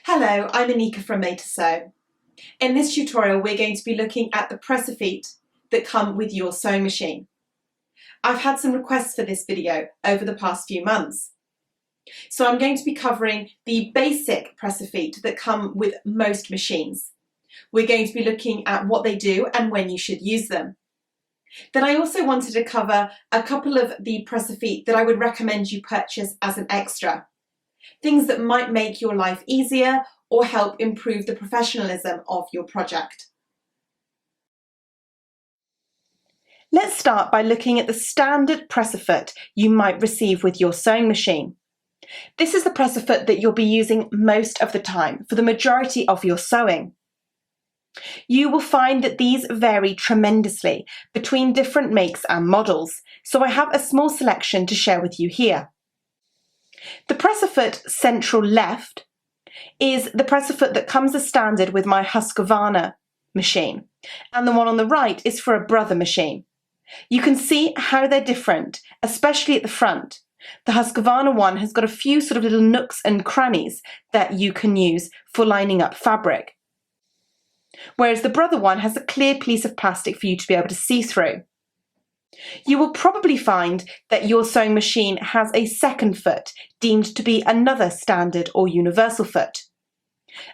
Hello, I'm Anika from Made to Sew. In this tutorial we're going to be looking at the presser feet that come with your sewing machine. I've had some requests for this video over the past few months. So I'm going to be covering the basic presser feet that come with most machines. We're going to be looking at what they do and when you should use them. Then I also wanted to cover a couple of the presser feet that I would recommend you purchase as an extra. Things that might make your life easier or help improve the professionalism of your project. Let's start by looking at the standard presser foot you might receive with your sewing machine. This is the presser foot that you'll be using most of the time for the majority of your sewing. You will find that these vary tremendously between different makes and models, so I have a small selection to share with you here. The presser foot central left is the presser foot that comes as standard with my Husqvarna machine, and the one on the right is for a brother machine. You can see how they're different, especially at the front. The Husqvarna one has got a few sort of little nooks and crannies that you can use for lining up fabric, whereas the brother one has a clear piece of plastic for you to be able to see through. You will probably find that your sewing machine has a second foot deemed to be another standard or universal foot.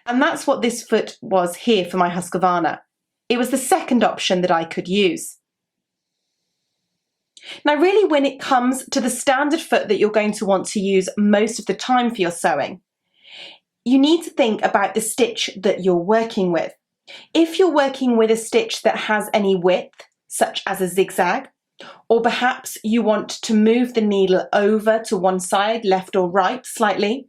And that's what this foot was here for my Husqvarna. It was the second option that I could use. Now really, when it comes to the standard foot that you're going to want to use most of the time for your sewing, you need to think about the stitch that you're working with. If you're working with a stitch that has any width, such as a zigzag, or perhaps you want to move the needle over to one side, left or right slightly,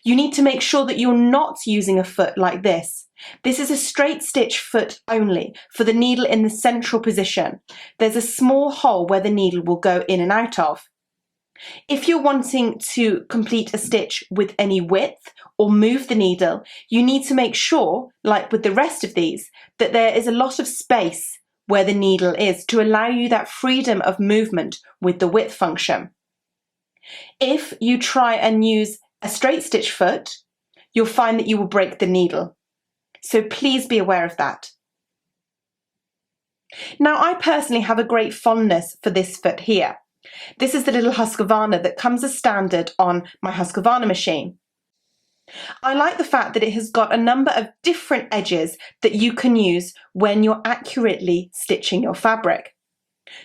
you need to make sure that you're not using a foot like this. This is a straight stitch foot only for the needle in the central position. There's a small hole where the needle will go in and out of. If you're wanting to complete a stitch with any width or move the needle, you need to make sure, like with the rest of these, that there is a lot of space where the needle is to allow you that freedom of movement with the width function. If you try and use a straight stitch foot, you'll find that you will break the needle. So please be aware of that. Now, I personally have a great fondness for this foot here. This is the little Husqvarna that comes as standard on my Husqvarna machine. I like the fact that it has got a number of different edges that you can use when you're accurately stitching your fabric.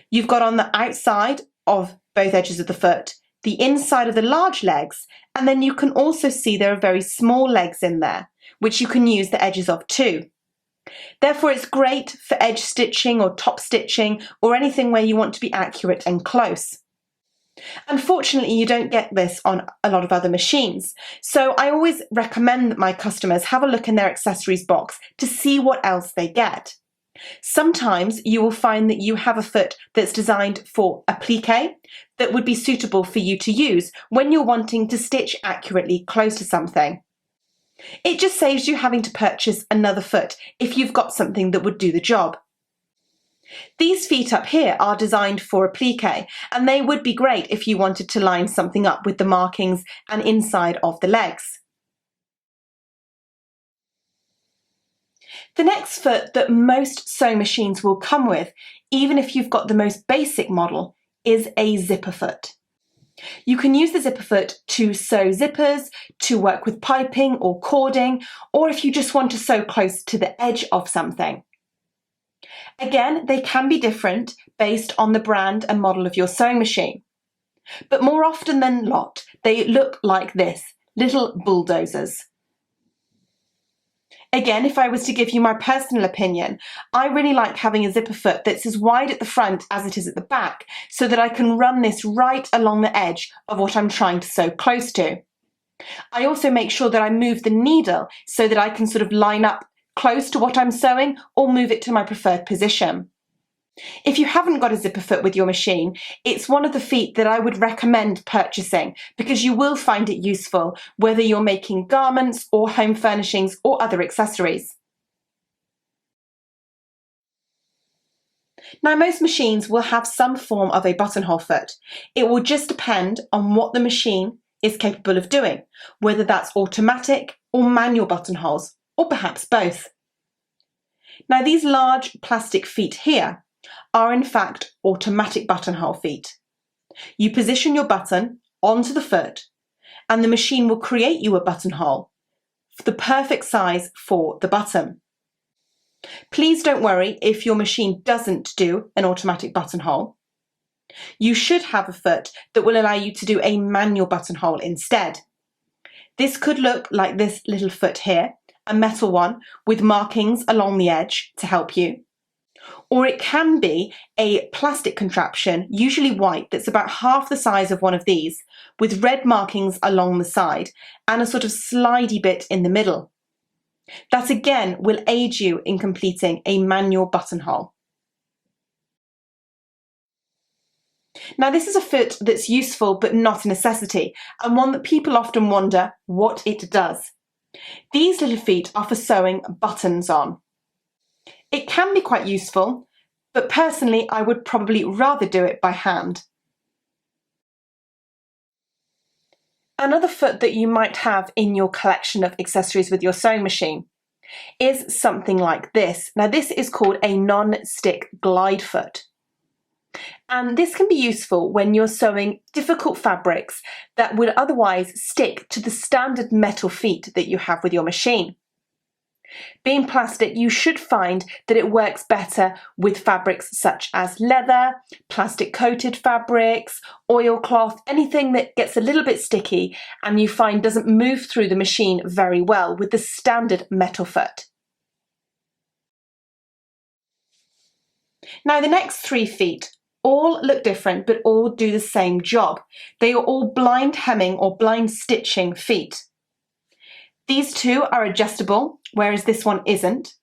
You've got on the outside of both edges of the foot, the inside of the large legs, and then you can also see there are very small legs in there, which you can use the edges of too. Therefore, it's great for edge stitching or top stitching or anything where you want to be accurate and close. Unfortunately, you don't get this on a lot of other machines, so I always recommend that my customers have a look in their accessories box to see what else they get. Sometimes you will find that you have a foot that's designed for applique that would be suitable for you to use when you're wanting to stitch accurately close to something. It just saves you having to purchase another foot if you've got something that would do the job. These feet up here are designed for applique, and they would be great if you wanted to line something up with the markings and inside of the legs. The next foot that most sewing machines will come with, even if you've got the most basic model, is a zipper foot. You can use the zipper foot to sew zippers, to work with piping or cording, or if you just want to sew close to the edge of something. Again, they can be different based on the brand and model of your sewing machine. But more often than not, they look like this, little bulldozers. Again, if I was to give you my personal opinion, I really like having a zipper foot that's as wide at the front as it is at the back, so that I can run this right along the edge of what I'm trying to sew close to. I also make sure that I move the needle so that I can sort of line up close to what I'm sewing or move it to my preferred position. If you haven't got a zipper foot with your machine, it's one of the feet that I would recommend purchasing because you will find it useful whether you're making garments or home furnishings or other accessories. Now, most machines will have some form of a buttonhole foot. It will just depend on what the machine is capable of doing, whether that's automatic, or manual buttonholes, or perhaps both. Now these large plastic feet here are in fact automatic buttonhole feet. You position your button onto the foot and the machine will create you a buttonhole, the perfect size for the button. Please don't worry if your machine doesn't do an automatic buttonhole. You should have a foot that will allow you to do a manual buttonhole instead. This could look like this little foot here, a metal one with markings along the edge to help you. Or it can be a plastic contraption, usually white, that's about half the size of one of these, with red markings along the side and a sort of slidey bit in the middle. That again will aid you in completing a manual buttonhole. Now this is a foot that's useful but not a necessity, and one that people often wonder what it does. These little feet are for sewing buttons on. It can be quite useful, but personally I would probably rather do it by hand. Another foot that you might have in your collection of accessories with your sewing machine is something like this. Now this is called a non-stick glide foot. And this can be useful when you're sewing difficult fabrics that would otherwise stick to the standard metal feet that you have with your machine. Being plastic, you should find that it works better with fabrics such as leather, plastic coated fabrics, oilcloth, anything that gets a little bit sticky and you find doesn't move through the machine very well with the standard metal foot. Now the next 3 feet all look different but all do the same job. They are all blind hemming or blind stitching feet. These 2 are adjustable, whereas this one isn't,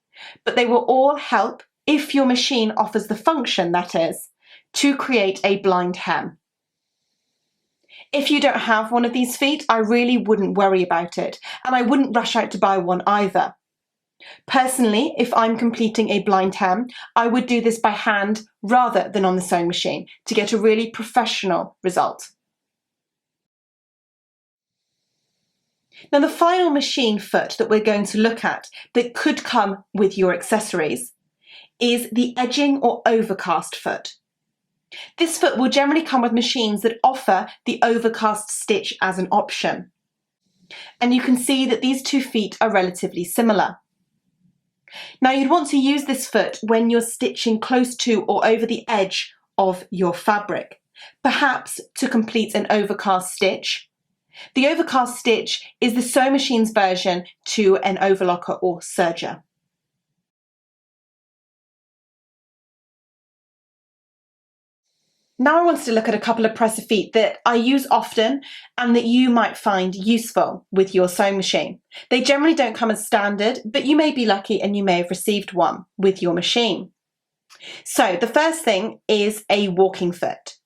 but they will all help if your machine offers the function, that is, to create a blind hem. If you don't have one of these feet, I really wouldn't worry about it, and I wouldn't rush out to buy one either. Personally, if I'm completing a blind hem, I would do this by hand rather than on the sewing machine to get a really professional result. Now the final machine foot that we're going to look at that could come with your accessories is the edging or overcast foot. This foot will generally come with machines that offer the overcast stitch as an option. And you can see that these 2 feet are relatively similar. Now you'd want to use this foot when you're stitching close to or over the edge of your fabric, perhaps to complete an overcast stitch. The overcast stitch is the sewing machine's version to an overlocker or serger. Now I want to look at a couple of presser feet that I use often and that you might find useful with your sewing machine. They generally don't come as standard, but you may be lucky and you may have received one with your machine. So the first thing is a walking foot.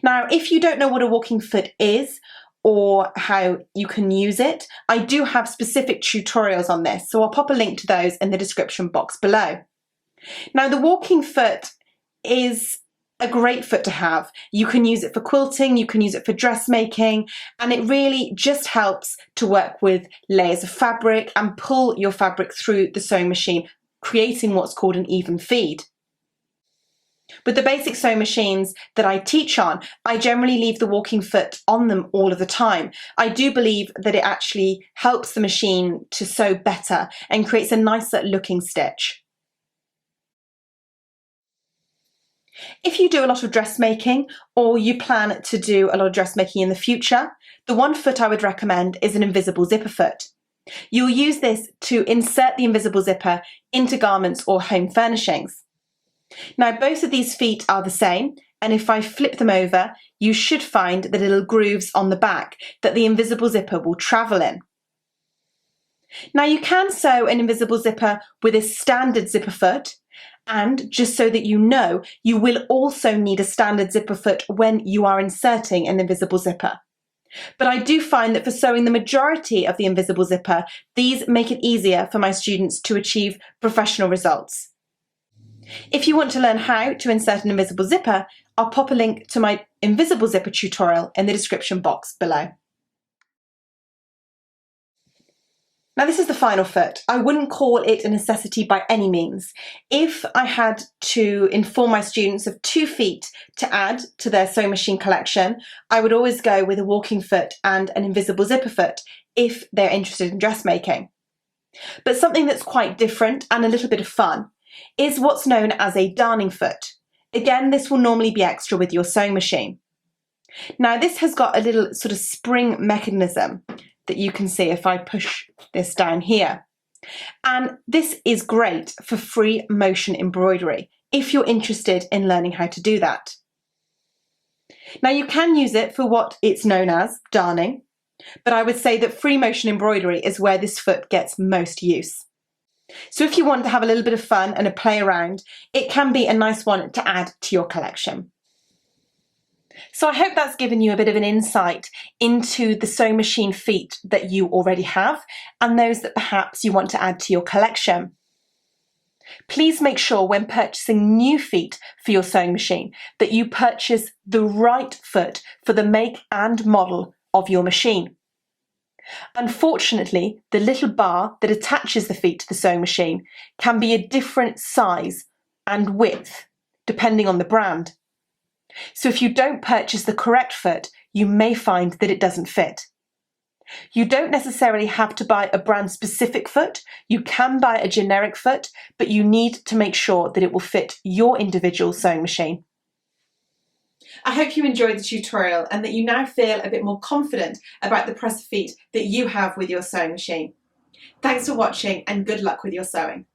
Now if you don't know what a walking foot is, or how you can use it, I do have specific tutorials on this, so I'll pop a link to those in the description box below. Now the walking foot is a great foot to have. You can use it for quilting, you can use it for dressmaking, and it really just helps to work with layers of fabric and pull your fabric through the sewing machine, creating what's called an even feed. With the basic sewing machines that I teach on, I generally leave the walking foot on them all of the time. I do believe that it actually helps the machine to sew better and creates a nicer looking stitch. If you do a lot of dressmaking or you plan to do a lot of dressmaking in the future, the one foot I would recommend is an invisible zipper foot. You'll use this to insert the invisible zipper into garments or home furnishings. Now both of these feet are the same, and if I flip them over, you should find the little grooves on the back that the invisible zipper will travel in. Now you can sew an invisible zipper with a standard zipper foot, and just so that you know, you will also need a standard zipper foot when you are inserting an invisible zipper. But I do find that for sewing the majority of the invisible zipper, these make it easier for my students to achieve professional results. If you want to learn how to insert an invisible zipper, I'll pop a link to my invisible zipper tutorial in the description box below. Now this is the final foot. I wouldn't call it a necessity by any means. If I had to inform my students of 2 feet to add to their sewing machine collection, I would always go with a walking foot and an invisible zipper foot if they're interested in dressmaking. But something that's quite different and a little bit of fun is what's known as a darning foot. Again, this will normally be extra with your sewing machine. Now this has got a little sort of spring mechanism that you can see if I push this down here. And this is great for free motion embroidery if you're interested in learning how to do that. Now you can use it for what it's known as, darning, but I would say that free motion embroidery is where this foot gets most use. So if you want to have a little bit of fun and a play around, it can be a nice one to add to your collection. So I hope that's given you a bit of an insight into the sewing machine feet that you already have and those that perhaps you want to add to your collection. Please make sure when purchasing new feet for your sewing machine that you purchase the right foot for the make and model of your machine. Unfortunately, the little bar that attaches the feet to the sewing machine can be a different size and width depending on the brand. So if you don't purchase the correct foot, you may find that it doesn't fit. You don't necessarily have to buy a brand specific foot. You can buy a generic foot, but you need to make sure that it will fit your individual sewing machine. I hope you enjoyed the tutorial and that you now feel a bit more confident about the press feet that you have with your sewing machine. Thanks for watching and good luck with your sewing.